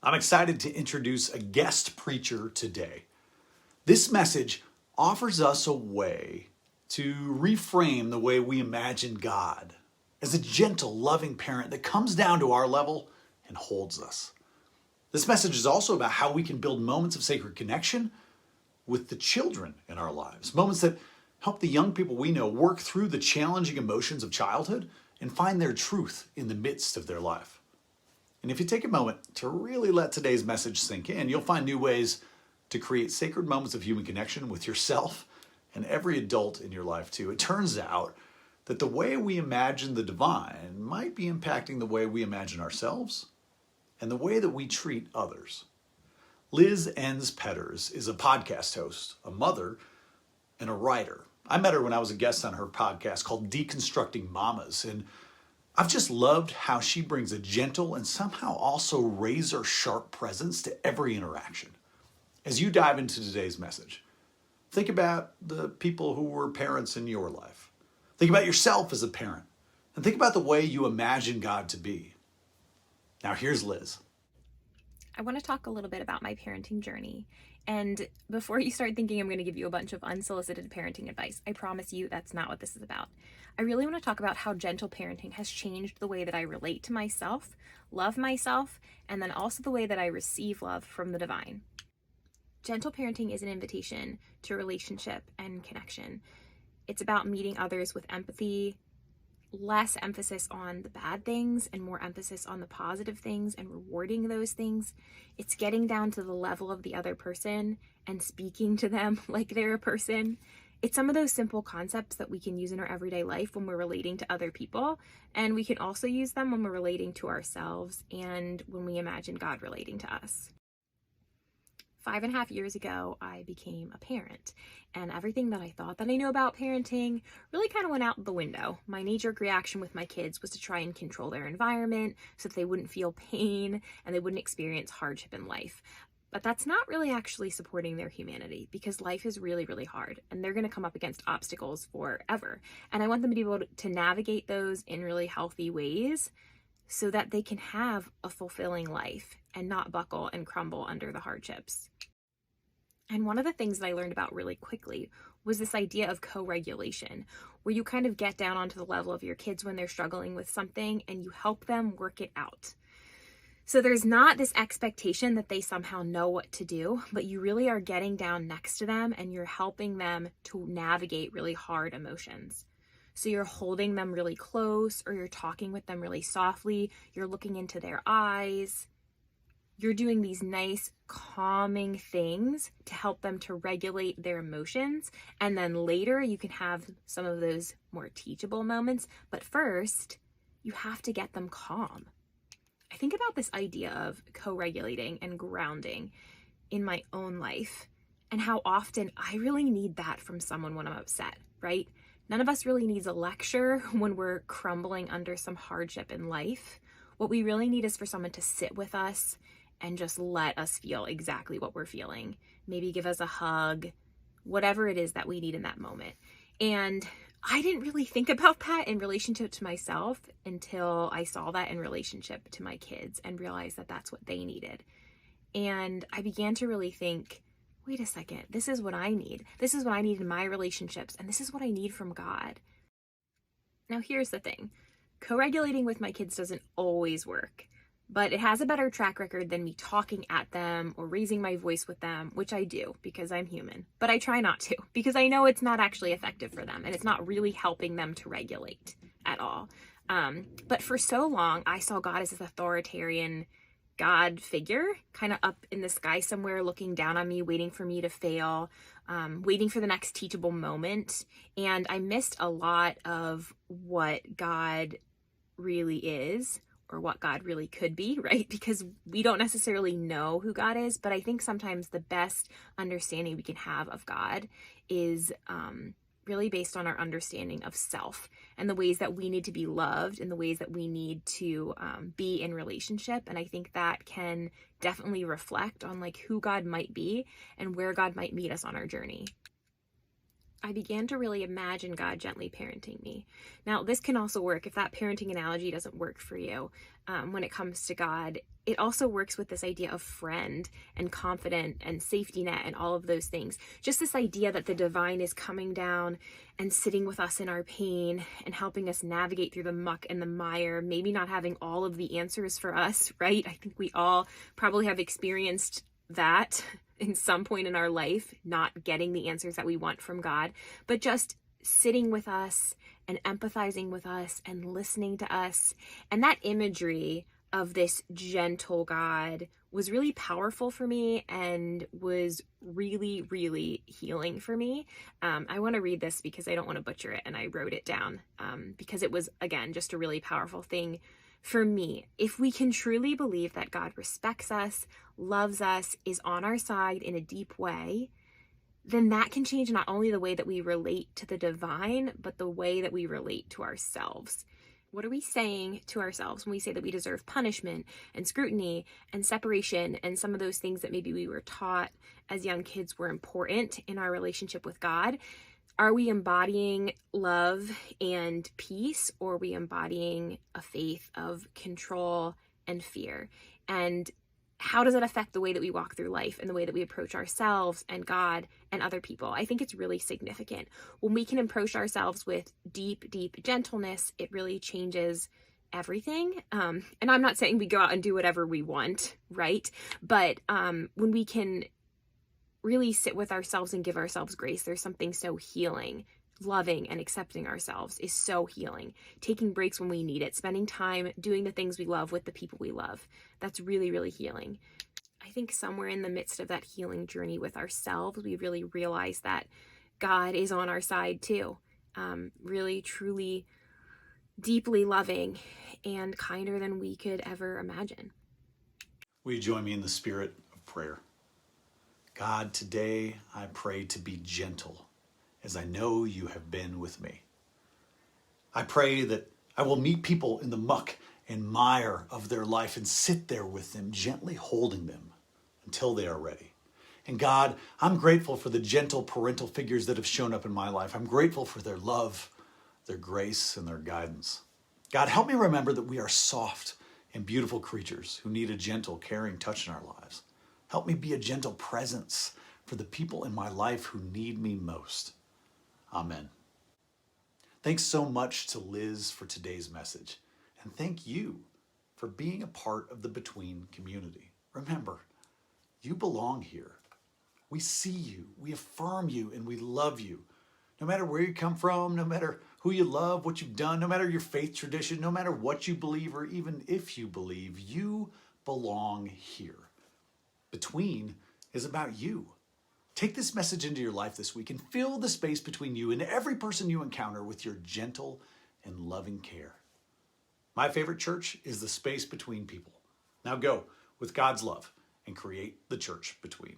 I'm excited to introduce a guest preacher today. This message offers us a way to reframe the way we imagine God as a gentle, loving parent that comes down to our level and holds us. This message is also about how we can build moments of sacred connection with the children in our lives, moments that help the young people we know work through the challenging emotions of childhood and find their truth in the midst of their life. And if you take a moment to really let today's message sink in, you'll find new ways to create sacred moments of human connection with yourself and every adult in your life too. It turns out that the way we imagine the divine might be impacting the way we imagine ourselves and the way that we treat others. Lizz Enns is a podcast host, a mother, and a writer. I met her when I was a guest on her podcast called Deconstructing Mamas, and I've just loved how she brings a gentle and somehow also razor-sharp presence to every interaction. As you dive into today's message, think about the people who were parents in your life. Think about yourself as a parent, and think about the way you imagine God to be. Now here's Lizz. I want to talk a little bit about my parenting journey. And before you start thinking I'm going to give you a bunch of unsolicited parenting advice, I promise you that's not what this is about. I really want to talk about how gentle parenting has changed the way that I relate to myself, love myself, and then also the way that I receive love from the divine. Gentle parenting is an invitation to relationship and connection. It's about meeting others with empathy, less emphasis on the bad things and more emphasis on the positive things and rewarding those things. It's getting down to the level of the other person and speaking to them like they're a person. It's some of those simple concepts that we can use in our everyday life when we're relating to other people, and we can also use them when we're relating to ourselves and when we imagine God relating to us. 5.5 years ago, I became a parent, and everything that I thought that I knew about parenting really kind of went out the window. My knee-jerk reaction with my kids was to try and control their environment so that they wouldn't feel pain and they wouldn't experience hardship in life. But that's not really actually supporting their humanity, because life is really, really hard and they're going to come up against obstacles forever. And I want them to be able to navigate those in really healthy ways so that they can have a fulfilling life and not buckle and crumble under the hardships. And one of the things that I learned about really quickly was this idea of co-regulation, where you kind of get down onto the level of your kids when they're struggling with something and you help them work it out. So there's not this expectation that they somehow know what to do, but you really are getting down next to them and you're helping them to navigate really hard emotions. So you're holding them really close, or you're talking with them really softly. You're looking into their eyes. You're doing these nice, calming things to help them to regulate their emotions. And then later you can have some of those more teachable moments. But first, you have to get them calm. I think about this idea of co-regulating and grounding in my own life and how often I really need that from someone when I'm upset, right? None of us really needs a lecture when we're crumbling under some hardship in life. What we really need is for someone to sit with us and just let us feel exactly what we're feeling. Maybe give us a hug, whatever it is that we need in that moment. And I didn't really think about that in relationship to myself until I saw that in relationship to my kids and realized that that's what they needed. And I began to really think, wait a second, this is what I need. This is what I need in my relationships, and this is what I need from God. Now, here's the thing. Co-regulating with my kids doesn't always work, but it has a better track record than me talking at them or raising my voice with them, which I do because I'm human. But I try not to, because I know it's not actually effective for them and it's not really helping them to regulate at all. But for so long, I saw God as this authoritarian God figure kind of up in the sky somewhere, looking down on me, waiting for me to fail, waiting for the next teachable moment. And I missed a lot of what God really is, or what God really could be, right? Because we don't necessarily know who God is, but I think sometimes the best understanding we can have of God is really based on our understanding of self and the ways that we need to be loved and the ways that we need to be in relationship. And I think that can definitely reflect on like who God might be and where God might meet us on our journey. I began to really imagine God gently parenting me. Now, this can also work if that parenting analogy doesn't work for you when it comes to God. It also works with this idea of friend and confidant and safety net and all of those things. Just this idea that the divine is coming down and sitting with us in our pain and helping us navigate through the muck and the mire, maybe not having all of the answers for us, right? I think we all probably have experienced that in some point in our life, not getting the answers that we want from God, but just sitting with us and empathizing with us and listening to us. And that imagery of this gentle God was really powerful for me and was really, really healing for me. I want to read this because I don't want to butcher it, and I wrote it down because it was, again, just a really powerful thing for me. If we can truly believe that God respects us, loves us, is on our side in a deep way, then that can change not only the way that we relate to the divine, but the way that we relate to ourselves. What are we saying to ourselves when we say that we deserve punishment and scrutiny and separation and some of those things that maybe we were taught as young kids were important in our relationship with God? Are we embodying love and peace, or are we embodying a faith of control and fear? And how does it affect the way that we walk through life and the way that we approach ourselves and God and other people? I think it's really significant. When we can approach ourselves with deep, deep gentleness, it really changes everything. And I'm not saying we go out and do whatever we want, right? But when we can really sit with ourselves and give ourselves grace, there's something so healing. Loving and accepting ourselves is so healing. Taking breaks when we need it, spending time doing the things we love with the people we love. That's really, really healing. I think somewhere in the midst of that healing journey with ourselves, we really realize that God is on our side too. Really, truly, deeply loving and kinder than we could ever imagine. Will you join me in the spirit of prayer? God, today I pray to be gentle, as I know you have been with me. I pray that I will meet people in the muck and mire of their life and sit there with them, gently holding them until they are ready. And God, I'm grateful for the gentle parental figures that have shown up in my life. I'm grateful for their love, their grace, and their guidance. God, help me remember that we are soft and beautiful creatures who need a gentle, caring touch in our lives. Help me be a gentle presence for the people in my life who need me most. Amen. Thanks so much to Lizz for today's message. And thank you for being a part of the Between community. Remember, you belong here. We see you, we affirm you, and we love you. No matter where you come from, no matter who you love, what you've done, no matter your faith tradition, no matter what you believe, or even if you believe, you belong here. Between is about you. Take this message into your life this week and fill the space between you and every person you encounter with your gentle and loving care. My favorite church is the space between people. Now go with God's love and create the church between.